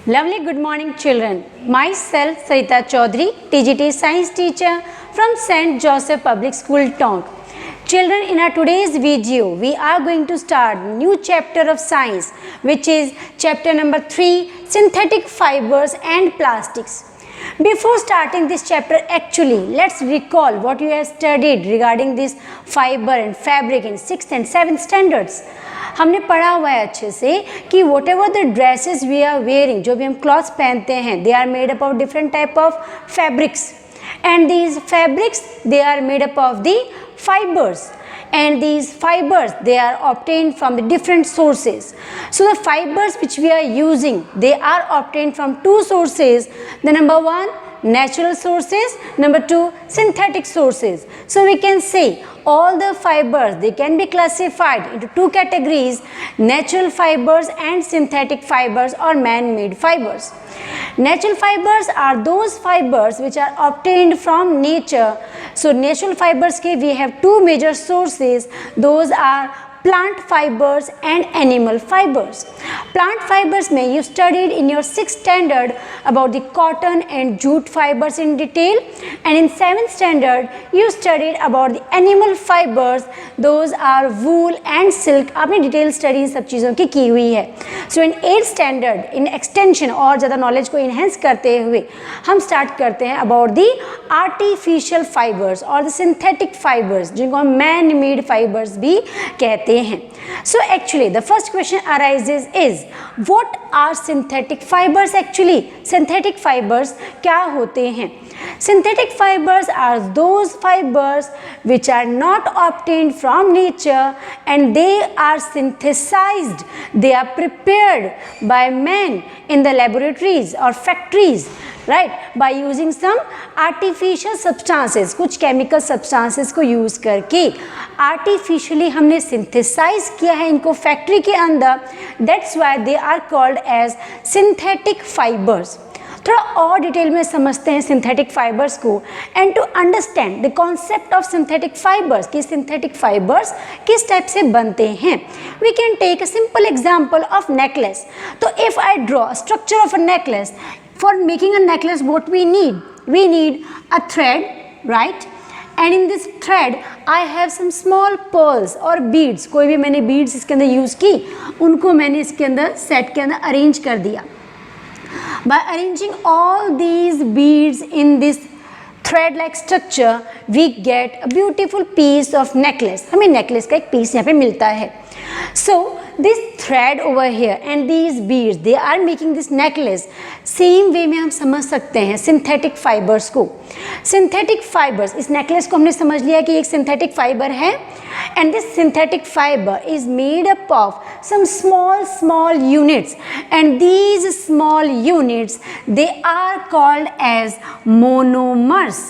Lovely good morning children. Myself Sarita Chaudhary, TGT science teacher from St. Joseph Public School Tonk. Children, in our today's video, we are going to start new chapter of science, which is chapter number 3, synthetic fibers and plastics. Before starting this chapter, actually, let's recall what you have studied regarding this fiber and fabric in 6th and 7th standards. हमने पढ़ा हुआ है अच्छे से कि whatever the dresses we are wearing, जो भी हम क्लॉथ्स पहनते हैं, they are made up of different type of fabrics, and these fabrics they are made up of the fibers, and these fibers they are obtained from the different sources. So the fibers which we are using, they are obtained from two sources. The number one, natural sources, number two, synthetic sources. So we can say all the fibers, they can be classified into two categories: natural fibers and synthetic fibers or man-made fibers. Natural fibers are those fibers which are obtained from nature. So natural fibers के we have two major sources. Those are plant fibers and animal fibers. Plant fibers में you studied in your 6th standard about the cotton and jute fibers in detail, and in 7th standard you studied about the animal fibers. Those are wool and silk. आपने detail study in सब चीज़ों की हुई है. So in 8th standard in extension और ज़्यादा knowledge को enhance करते हुए हम स्टार्ट करते हैं about the artificial fibers और the synthetic fibers, जिनको हम man made fibers भी कहते हैं. So actually the first question arises is what are synthetic fibers? Actually synthetic fibers क्या होते हैं? Synthetic fibers are those fibers which are not obtained from nature and they are synthesized, they are prepared by men in the laboratories or factories, right, by using some artificial substances, कुछ chemical substances को use करके artificially हमने synthesize किया है इनको factory के अंदर. That's why they are called as synthetic fibers. थोड़ा और डिटेल में समझते हैं सिंथेटिक फाइबर्स को, and to understand the concept of synthetic fibres कि सिंथेटिक फाइबर्स किस टाइप से बनते हैं. We can take a simple example of necklace. तो if I draw structure of a necklace, for making a necklace what we need a thread, right, and in this thread I have some small pearls और beads. कोई भी मैंने beads इसके अंदर use की, उनको मैंने इसके अंदर सेट के अंदर अरेंज कर दिया. By arranging all these beads in this thread like structure, we get a beautiful piece of necklace. हमें necklace का एक piece यहाँ पे मिलता है. So this thread over here and these beads, they are making this necklace. Same way में हम समझ सकते हैं synthetic fibers को. Synthetic fibers, इस necklace को हमने समझ लिया कि एक synthetic fiber है, and this synthetic fiber is made up of some small units, and these small units they are called as monomers.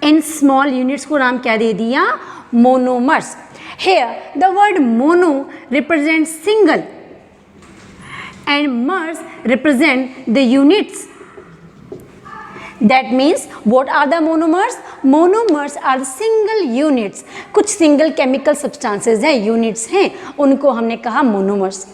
In small units को नाम क्या दे दिया? Monomers. Here the word mono represents single and mers represent the units. That means what are the monomers? Monomers are single units. कुछ single chemical substances हैं, units हैं, उनको हमने कहा monomers.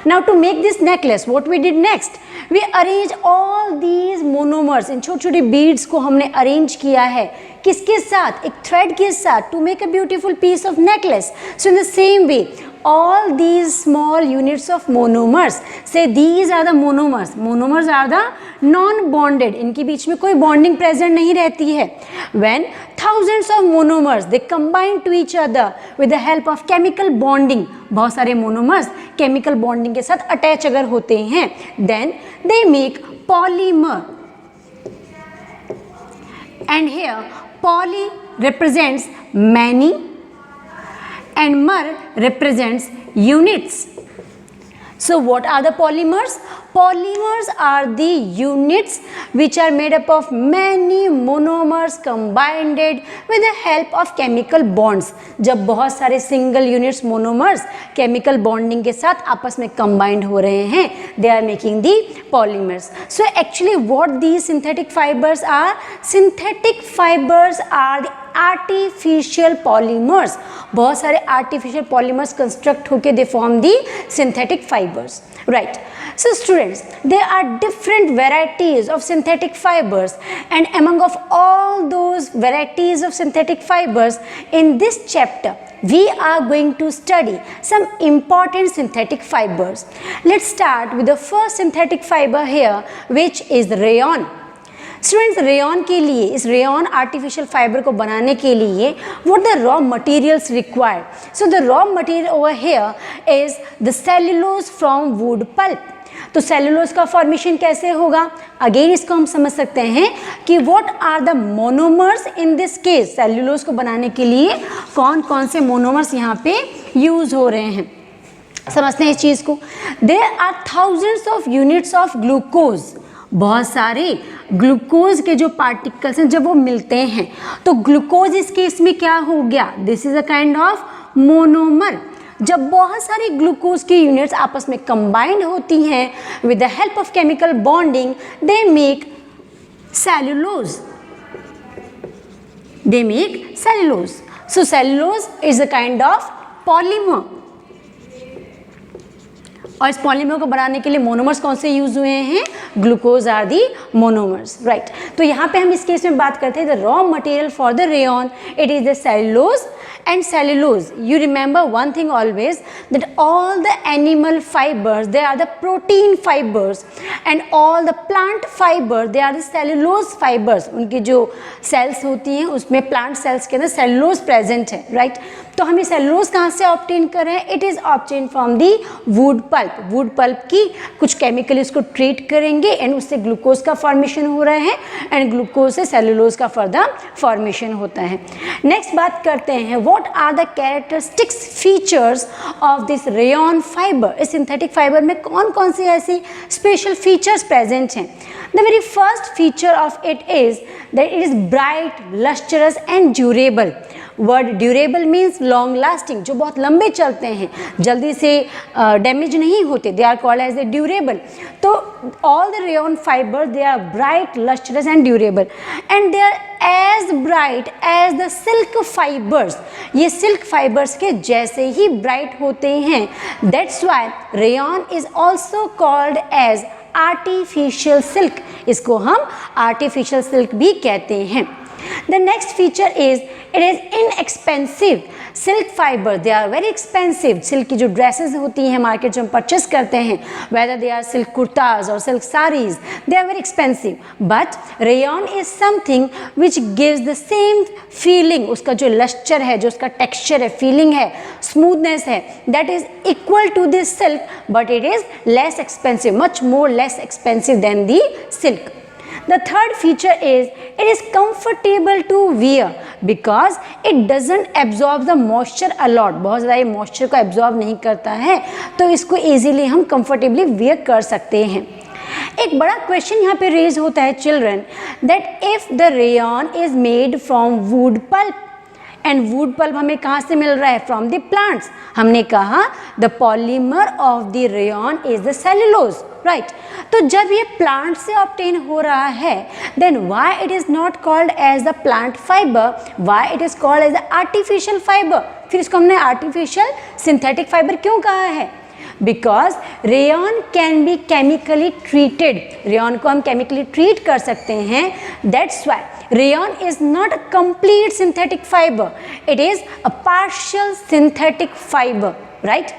Now to make this necklace, what we did next? We arranged all these monomers. इन छोटी छोटी beads को हमने arrange किया है. किसके साथ? एक thread के साथ, to make a beautiful piece of necklace. So in the same way, all these small units of monomers, say these are the monomers. Monomers are the non-bonded. इनके बीच में कोई bonding present नहीं रहती है. When thousands of monomers they combine to each other with the help of chemical bonding, बहुत सारे monomers chemical bonding के साथ attach अगर होते हैं, then they make polymer. And here poly represents many and mer represents units. So what are the polymers? Polymers are the units which are made up of many monomers combined with the help of chemical bonds. जब बहुत सारे single units monomers chemical bonding के साथ आपस में combined हो रहे हैं, they are making the polymers. So actually what these synthetic fibers are? Synthetic fibers are the artificial polymers. बहुत सारे artificial polymers construct होके they form the synthetic fibers, right? So students, Students, there are different varieties of synthetic fibers, and among of all those varieties of synthetic fibers, in this chapter we are going to study some important synthetic fibers. Let's start with the first synthetic fiber here, which is rayon. Students, rayon के लिए, इस rayon artificial fibre को बनाने के लिए what the raw materials required? So the raw material over here is the cellulose from wood pulp. तो cellulose का formation कैसे होगा? अगेन इसको हम समझ सकते हैं कि what are the monomers in this case. Cellulose को बनाने के लिए कौन कौन से मोनोमर्स यहाँ पे यूज हो रहे हैं, समझते हैं इस चीज़ को. There are thousands of units of glucose. बहुत सारे ग्लूकोज के जो पार्टिकल्स हैं जब वो मिलते हैं तो ग्लूकोज इस केस में क्या हो गया? This is a kind of monomer. जब बहुत सारी ग्लूकोज की यूनिट्स आपस में कंबाइंड होती हैं with the help of chemical bonding, they make cellulose. They make cellulose. So cellulose is a kind of polymer. और इस पॉलीमर को बनाने के लिए मोनोमर्स कौन से यूज हुए हैं? Glucose are the monomers, right. तो यहाँ पे हम इस केस में बात करते हैं the raw material for the rayon, it is the cellulose. And cellulose, you remember one thing always, that all the animal fibers, they are the protein fibers, and all the plant fibers, they are the cellulose fibers. उनकी जो cells होती हैं उसमें plant cells के अंदर cellulose present है, right? तो हम ये सेलुलोज कहाँ से ऑब्टेन कर रहे हैं? It is obtain from the wood pulp. Wood pulp की कुछ केमिकल इसको ट्रीट करेंगे एंड उससे ग्लूकोज का फॉर्मेशन हो रहा है एंड ग्लूकोज से सेलुलोज का फर्दर फॉर्मेशन होता है. नेक्स्ट बात करते हैं what are the characteristics features of this rayon fiber. इस सिंथेटिक फाइबर में कौन कौन सी ऐसी स्पेशल फीचर्स प्रेजेंट हैं? The very first feature of it is that it is bright, lustrous and durable. Word durable means long lasting, जो बहुत लंबे चलते हैं, जल्दी से डैमेज नहीं होते. They are called as the durable. तो all the rayon fibers, they are bright, lustrous and durable, and they are as bright as the silk fibers. ये silk fibers के जैसे ही bright होते हैं. That's why rayon is also called as artificial silk. इसको हम artificial silk भी कहते हैं. The next feature is it is inexpensive. Silk fiber, they are very expensive. Silk की जो ड्रेसेस होती हैं मार्केट जो हम परचेस करते हैं, whether they are silk kurtas or silk sarees, they are very expensive. But rayon is something which gives the same feeling. उसका जो luster है, जो उसका texture है, feeling है, smoothness है, that is equal to this silk, but it is less expensive, much more less expensive than the silk. The third feature is it is comfortable to wear because it doesn't absorb the moisture a lot. बहुत ज़्यादा ये moisture को absorb नहीं करता है तो इसको easily हम comfortably wear कर सकते हैं. एक बड़ा क्वेश्चन यहाँ पे रेज होता है children, that if the rayon is made from wood pulp, and wood pulp हमें कहाँ से मिल रहा है? From the plants. हमने कहा the polymer of the rayon is the cellulose, right. तो जब ये प्लांट से ऑब्टेन हो रहा है then why it is not called as the plant fiber, why it is called as the artificial fiber? फिर इसको हमने आर्टिफिशियल सिंथेटिक फाइबर क्यों कहा है? Because rayon can be chemically treated. Rayon को हम केमिकली ट्रीट कर सकते हैं. That's why rayon is not a complete synthetic fiber, it is a partial synthetic fiber, right?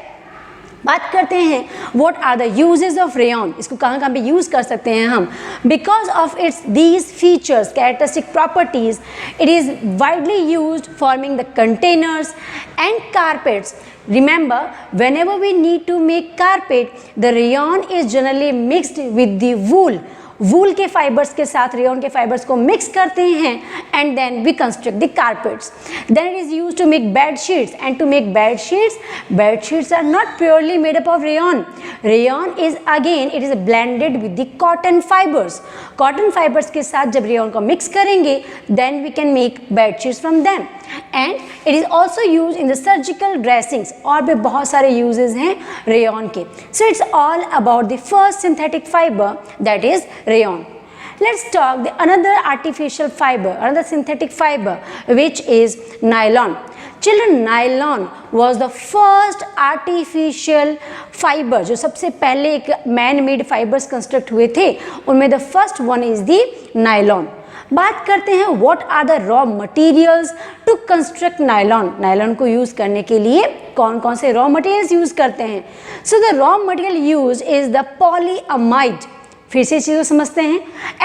बात करते हैं what are the uses of rayon. इसको कहाँ कहाँ पे यूज़ कर सकते हैं हम? Because of its these features, characteristic properties, it is widely used forming the containers and carpets. Remember, whenever we need to make carpet, the rayon is generally mixed with the wool. वूल के fibres के साथ rayon के fibres को mix करते हैं and then we construct the carpets. Then it is used to make bed sheets and to make bed sheets are not purely made up of rayon. Rayon is again it is blended with the cotton fibers. Cotton fibers के साथ जब रेयॉन को mix करेंगे then we can make bed sheets from them. And it is also use in the surgical dressings. और भी बहुत सारे यूजेस हैं रेयॉन के. So it's all about the first synthetic fibre that is rayon. Let's talk the another artificial fiber, another synthetic fiber which is nylon. Children, nylon was the first artificial fibre, जो सबसे पहले एक man made fibres construct हुए थे, उनमें the first one is the nylon. बात करते हैं what are the raw materials to construct nylon. Nylon को यूज करने के लिए कौन कौन से रॉ मटेरियल्स यूज करते हैं। So the raw material use is the polyamide. फिर से चीज़ों समझते हैं।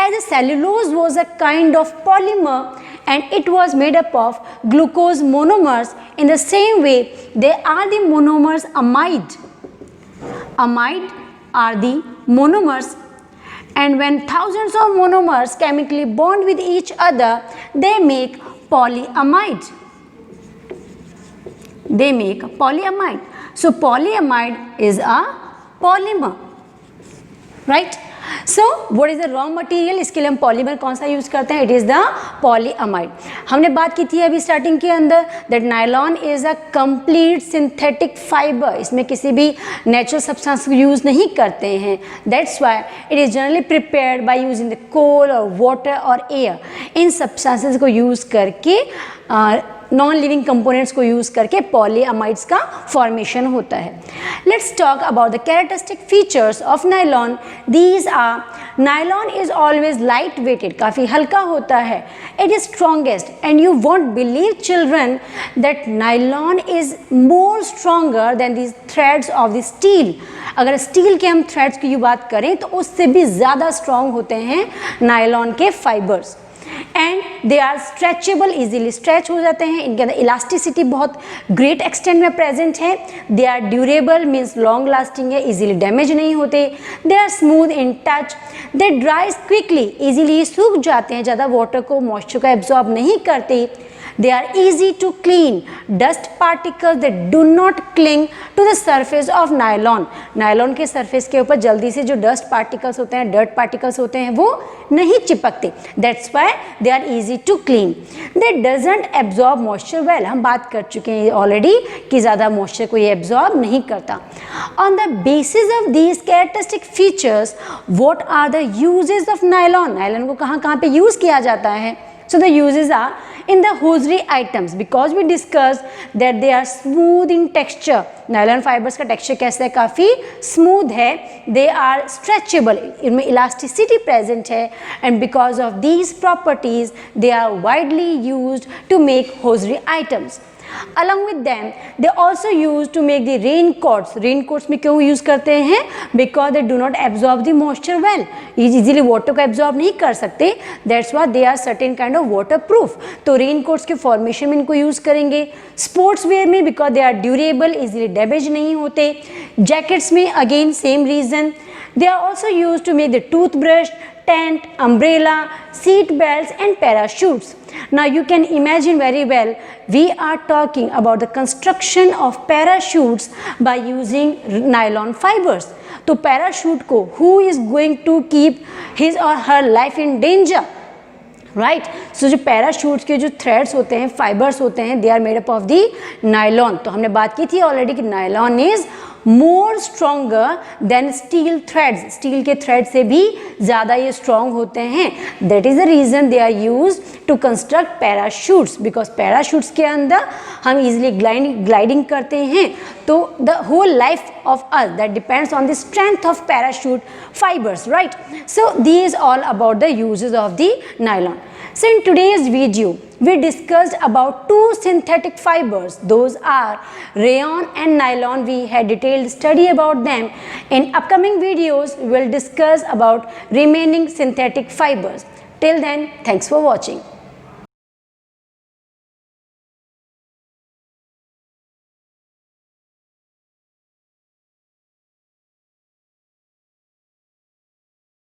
As a cellulose was a kind of polymer and it was made up of glucose monomers. In the same way, they are the monomers amide. Amide are the monomers, and when thousands of monomers chemically bond with each other, they make polyamide. They make polyamide. So polyamide is a polymer, right? So what is the raw material, इसके लिए हम polymer कौन सा use करते हैं, it is the polyamide. हमने बात की थी अभी स्टार्टिंग के अंदर that nylon is a complete synthetic fibre, इसमें किसी भी नेचुरल सब्सटेंस को यूज नहीं करते हैं। That's why it is generally prepared by using the coal और वाटर और एयर। इन सब्सटेंसेस को यूज करके नॉन लिविंग कंपोनेंट्स को यूज करके पॉलीअमाइड्स का फॉर्मेशन होता है। Let's talk about the characteristic features of nylon. These are, nylon is always light weighted, काफ़ी हल्का होता है। It is strongest, and you won't believe children that nylon is more stronger than the threads of the steel. अगर steel के हम threads की बात करें तो उससे भी ज़्यादा स्ट्रॉन्ग होते हैं नायलॉन के fibers. And they are stretchable, easily stretch हो जाते हैं, इनके अंदर इलास्टिसिटी बहुत ग्रेट एक्सटेंट में प्रेजेंट है। They are durable means long lasting है, इजीली डैमेज नहीं होते। They are smooth in touch, they dries quickly, easily सूख जाते हैं, ज़्यादा वाटर को मॉइस्चर को एब्जॉर्ब नहीं करते। They are easy to clean. Dust particles that do not cling to the surface of nylon. Nylon के सरफेस के ऊपर जल्दी से जो डस्ट पार्टिकल्स होते हैं, डर्ट पार्टिकल्स होते हैं, वो नहीं चिपकते। That's why they are easy to clean. They doesn't absorb moisture well. हम बात कर चुके हैं ऑलरेडी कि ज़्यादा मॉइस्चर को ये एब्जॉर्ब नहीं करता। On the basis of these characteristic features, what are the uses of nylon? Nylon को कहाँ कहाँ पे यूज़ किया जाता है? So the uses are in the hosiery items, because we discussed that they are smooth in texture. Nylon fibers का texture कैसा है, काफ़ी स्मूथ है। दे आर स्ट्रेचेबल, इनमें इलास्टिसिटी प्रेजेंट है, and because of these properties they are widely used to make hosiery items. Along with them, they also used to make the raincoats. Raincoats में क्यों use करते हैं? Because they do not absorb the moisture well. Easily water को absorb नहीं कर सकते. That's why they are certain kind of waterproof. तो raincoats के formation में इनको यूज़ करेंगे। Sports wear में because they are durable, easily damage नहीं होते। Jackets में again same reason. They are also used to make the toothbrush, tent, umbrella, seat belts and parachutes. Now you can imagine very well, we are talking about the construction of parachutes by using nylon fibers. तो parachute को who is going to keep his or her life in danger? Right. So जो parachutes के जो threads होते हैं, fibers होते हैं, they are made up of the nylon. तो हमने बात की थी ऑलरेडी कि nylon is more stronger than steel threads. Steel के थ्रेड से भी ज़्यादा ये स्ट्रॉन्ग होते हैं। That is the reason they are use to construct parachutes, because parachutes के अंदर हम इजिली ग्लाइडिंग करते हैं। तो the whole life of us that depends on the strength of parachute fibers, right? So these all about the uses of the nylon. So in today's video we discussed about two synthetic fibers, those are rayon and nylon. We had detailed study about them. In upcoming videos we will discuss about remaining synthetic fibers. Till then, thanks for watching.